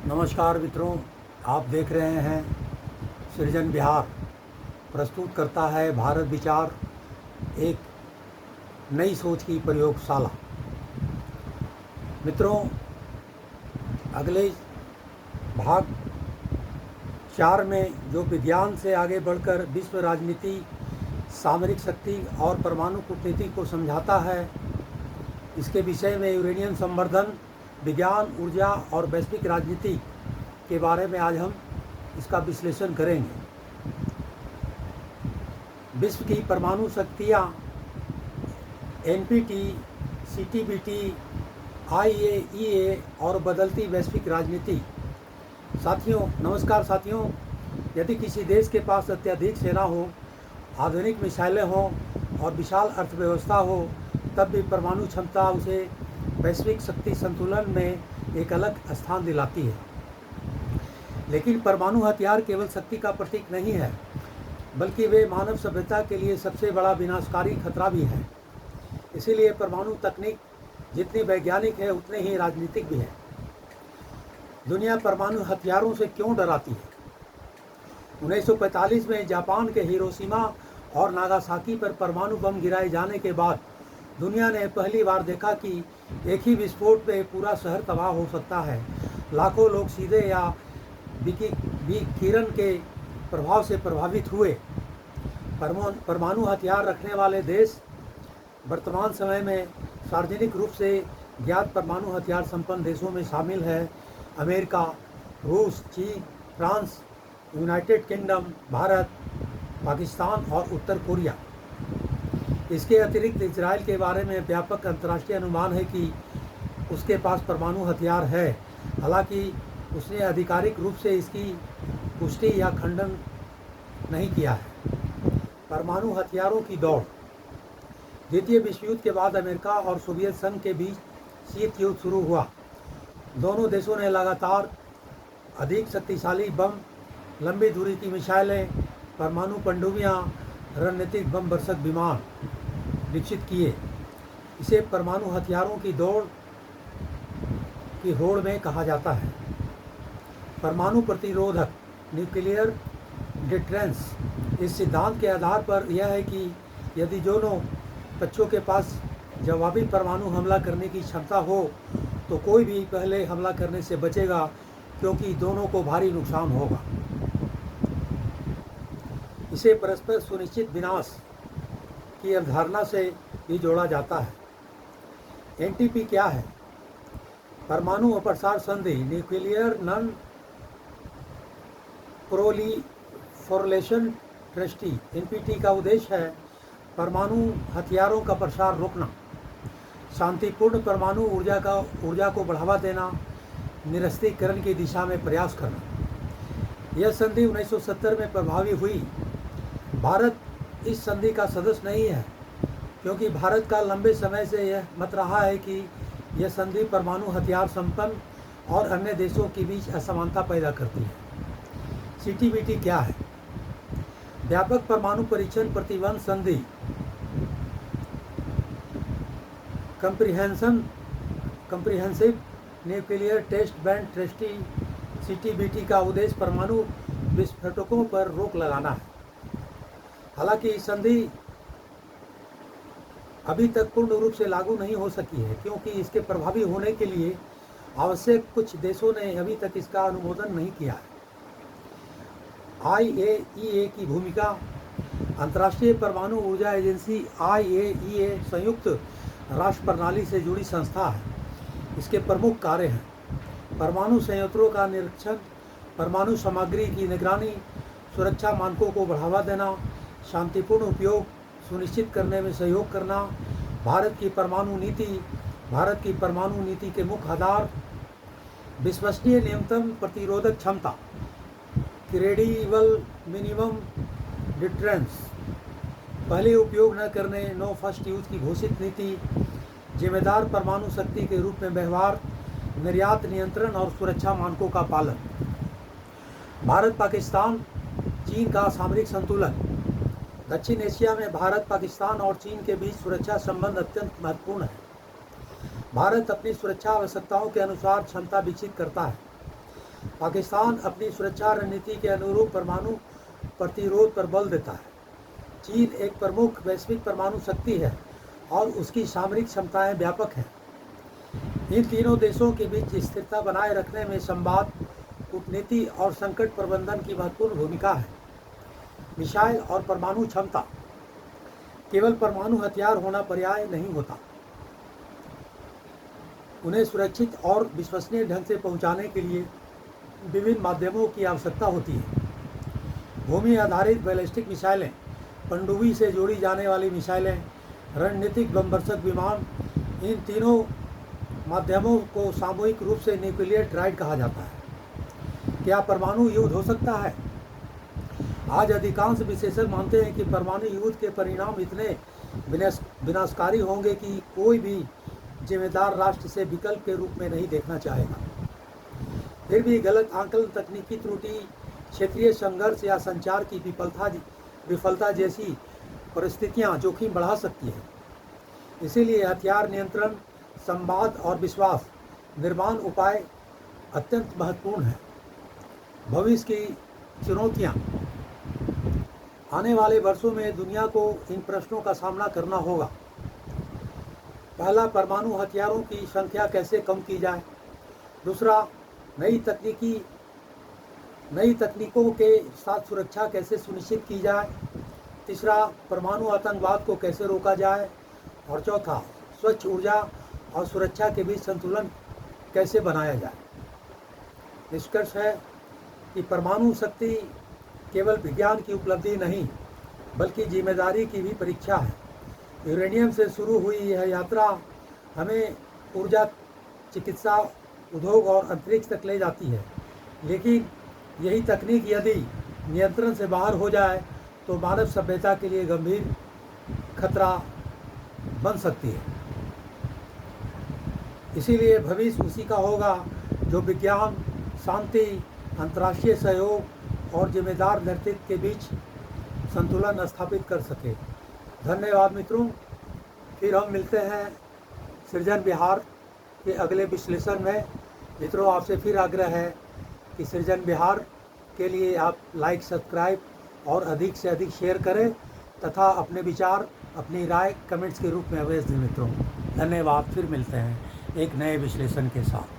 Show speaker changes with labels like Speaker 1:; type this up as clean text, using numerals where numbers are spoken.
Speaker 1: नमस्कार मित्रों, आप देख रहे हैं सृजन बिहार। प्रस्तुत करता है भारत विचार, एक नई सोच की प्रयोगशाला। मित्रों, अगले भाग 4 में जो विज्ञान से आगे बढ़कर विश्व राजनीति, सामरिक शक्ति और परमाणु कूटनीति को समझाता है, इसके विषय में यूरेनियम संवर्धन, विज्ञान, ऊर्जा और वैश्विक राजनीति के बारे में आज हम इसका विश्लेषण करेंगे। विश्व की परमाणु शक्तियाँ, एनपीटी, सीटीबीटी, आईएईए और बदलती वैश्विक राजनीति। साथियों, नमस्कार साथियों। यदि किसी देश के पास अत्यधिक सेना हो, आधुनिक मिसाइलें हों और विशाल अर्थव्यवस्था हो, तब भी परमाणु क्षमता उसे वैश्विक शक्ति संतुलन में एक अलग स्थान दिलाती है। लेकिन परमाणु हथियार केवल शक्ति का प्रतीक नहीं है, बल्कि वे मानव सभ्यता के लिए सबसे बड़ा विनाशकारी खतरा भी है। इसीलिए परमाणु तकनीक जितनी वैज्ञानिक है, उतने ही राजनीतिक भी है। दुनिया परमाणु हथियारों से क्यों डराती है? 1945 में जापान के हिरोशिमा और नागासाकी पर परमाणु बम गिराए जाने के बाद दुनिया ने पहली बार देखा कि एक ही विस्फोट में पूरा शहर तबाह हो सकता है। लाखों लोग सीधे या विकिरण के प्रभाव से प्रभावित हुए। परमाणु हथियार रखने वाले देश वर्तमान समय में सार्वजनिक रूप से ज्ञात परमाणु हथियार संपन्न देशों में शामिल है अमेरिका, रूस, चीन, France, United kingdom, Bharat, Pakistan और उत्तर कोरिया। इसके अतिरिक्त इजराइल के बारे में व्यापक अंतर्राष्ट्रीय अनुमान है कि उसके पास परमाणु हथियार है। हालांकि उसने आधिकारिक रूप से इसकी पुष्टि या खंडन नहीं किया है। परमाणु हथियारों की दौड़। द्वितीय विश्व युद्ध के बाद अमेरिका और सोवियत संघ के बीच शीत युद्ध शुरू हुआ। दोनों देशों ने लगातार अधिक शक्तिशाली बम, लंबी दूरी की मिसाइलें, परमाणु पनडुब्बियां, रणनीतिक बम वर्षक विमान विकसित किए। इसे परमाणु हथियारों की दौड़ की होड़ में कहा जाता है। परमाणु प्रतिरोधक, न्यूक्लियर डिटरेंस। इस सिद्धांत के आधार पर यह है कि यदि दोनों पक्षों के पास जवाबी परमाणु हमला करने की क्षमता हो, तो कोई भी पहले हमला करने से बचेगा, क्योंकि दोनों को भारी नुकसान होगा। इसे परस्पर सुनिश्चित विनाश की अवधारणा से भी जोड़ा जाता है। एनटीपी क्या है? परमाणु अप्रसार संधि, nuclear non proliferation treaty. NPT का उद्देश्य है परमाणु हथियारों का प्रसार रोकना, शांतिपूर्ण परमाणु ऊर्जा को बढ़ावा देना, निरस्त्रीकरण की दिशा में प्रयास करना। यह संधि 1970 में प्रभावी हुई। भारत इस संधि का सदस्य नहीं है, क्योंकि भारत का लंबे समय से यह मत रहा है कि यह संधि परमाणु हथियार संपन्न और अन्य देशों के बीच असमानता पैदा करती है। सीटीबीटी क्या है? व्यापक परमाणु परीक्षण प्रतिबंध संधि, comprehensive nuclear test ban treaty. CTBT का उद्देश्य परमाणु विस्फोटकों पर रोक लगाना है। हालांकि संधि अभी तक पूर्ण रूप से लागू नहीं हो सकी है, क्योंकि इसके प्रभावी होने के लिए आवश्यक कुछ देशों ने अभी तक इसका अनुमोदन नहीं किया है। आईएईए की भूमिका। अंतर्राष्ट्रीय परमाणु ऊर्जा एजेंसी आईएईए संयुक्त राष्ट्र प्रणाली से जुड़ी संस्था है। इसके प्रमुख कार्य हैं परमाणु संयंत्रों का निरीक्षण, परमाणु सामग्री की निगरानी, सुरक्षा मानकों को बढ़ावा देना, शांतिपूर्ण उपयोग सुनिश्चित करने में सहयोग करना। भारत की परमाणु नीति के मुख्य आधार: विश्वसनीय न्यूनतम प्रतिरोधक क्षमता, क्रेडिबल मिनिमम डिटरेंस, पहले उपयोग न करने, नो फर्स्ट यूज की घोषित नीति, जिम्मेदार परमाणु शक्ति के रूप में व्यवहार, निर्यात नियंत्रण और सुरक्षा मानकों का पालन। भारत पाकिस्तान चीन का सामरिक संतुलन। दक्षिण एशिया में भारत, पाकिस्तान और चीन के बीच सुरक्षा संबंध अत्यंत महत्वपूर्ण है। भारत अपनी सुरक्षा आवश्यकताओं के अनुसार क्षमता विकसित करता है। पाकिस्तान अपनी सुरक्षा रणनीति के अनुरूप परमाणु प्रतिरोध पर बल देता है। चीन एक प्रमुख वैश्विक परमाणु शक्ति है और उसकी सामरिक क्षमताएं व्यापक हैं। इन तीनों देशों के बीच स्थिरता बनाए रखने में संवाद, कूटनीति और संकट प्रबंधन की महत्वपूर्ण भूमिका है। मिसाइल और परमाणु क्षमता। केवल परमाणु हथियार होना पर्याय नहीं होता, उन्हें सुरक्षित और विश्वसनीय ढंग से पहुंचाने के लिए विभिन्न माध्यमों की आवश्यकता होती है। भूमि आधारित बैलिस्टिक मिसाइलें, पनडुब्बी से जोड़ी जाने वाली मिसाइलें, रणनीतिक बमवर्षक विमान, इन तीनों माध्यमों को सामूहिक रूप से न्यूक्लियर ट्राइड कहा जाता है। क्या परमाणु युद्ध हो सकता है? आज अधिकांश विशेषज्ञ मानते हैं कि परमाणु युद्ध के परिणाम इतने विनाशकारी होंगे कि कोई भी जिम्मेदार राष्ट्र इसे विकल्प के रूप में नहीं देखना चाहेगा। फिर भी गलत आकलन, तकनीकी त्रुटि, क्षेत्रीय संघर्ष या संचार की विफलता जैसी परिस्थितियां जोखिम बढ़ा सकती हैं। इसीलिए हथियार नियंत्रण, संवाद और विश्वास निर्माण उपाय अत्यंत महत्वपूर्ण है। भविष्य की चुनौतियां। आने वाले वर्षों में दुनिया को इन प्रश्नों का सामना करना होगा। पहला, परमाणु हथियारों की संख्या कैसे कम की जाए। दूसरा, नई तकनीकों के साथ सुरक्षा कैसे सुनिश्चित की जाए। तीसरा, परमाणु आतंकवाद को कैसे रोका जाए। और चौथा, स्वच्छ ऊर्जा और सुरक्षा के बीच संतुलन कैसे बनाया जाए। निष्कर्ष है कि परमाणु शक्ति केवल विज्ञान की उपलब्धि नहीं, बल्कि जिम्मेदारी की भी परीक्षा है। यूरेनियम से शुरू हुई यह यात्रा हमें ऊर्जा, चिकित्सा, उद्योग और अंतरिक्ष तक ले जाती है। लेकिन यही तकनीक यदि नियंत्रण से बाहर हो जाए तो मानव सभ्यता के लिए गंभीर खतरा बन सकती है। इसीलिए भविष्य उसी का होगा जो विज्ञान, शांति, अंतर्राष्ट्रीय सहयोग और जिम्मेदार नेतृत्व के बीच संतुलन स्थापित कर सके। धन्यवाद मित्रों। फिर हम मिलते हैं सृजन विहार के अगले विश्लेषण में। मित्रों, आपसे फिर आग्रह है कि सृजन विहार के लिए आप लाइक, सब्सक्राइब और अधिक से अधिक शेयर करें तथा अपने विचार, अपनी राय कमेंट्स के रूप में अवश्य दें मित्रों। धन्यवाद। फिर मिलते हैं एक नए विश्लेषण के साथ।